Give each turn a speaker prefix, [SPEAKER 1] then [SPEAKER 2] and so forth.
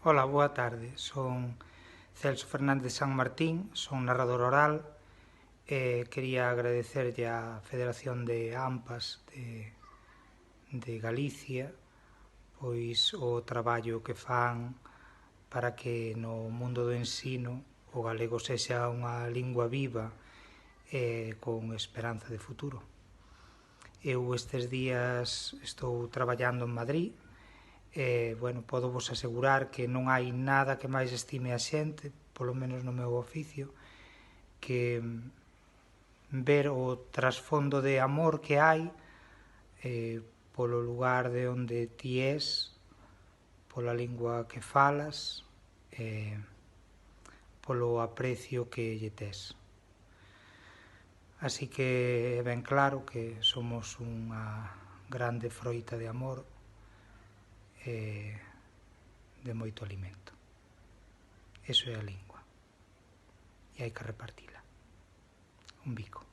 [SPEAKER 1] Ola, boa tarde. Son Celso Fernández San Martín, son narrador oral e quería agradecerlle á Federación de AMPAs de Galicia pois o traballo que fan para que no mundo do ensino o galego sexa unha lingua viva e con esperanza de futuro. Eu estes días estou traballando en Madrid e, podo vos asegurar que non hai nada que máis estime a xente, polo menos no meu oficio, que ver o trasfondo de amor que hai polo lugar de onde ti és, pola lingua que falas e polo aprecio que lle tes. Así que é ben claro que somos unha grande froita de amor e de moito alimento. Eso é a lingua e hai que repartila. Un bico.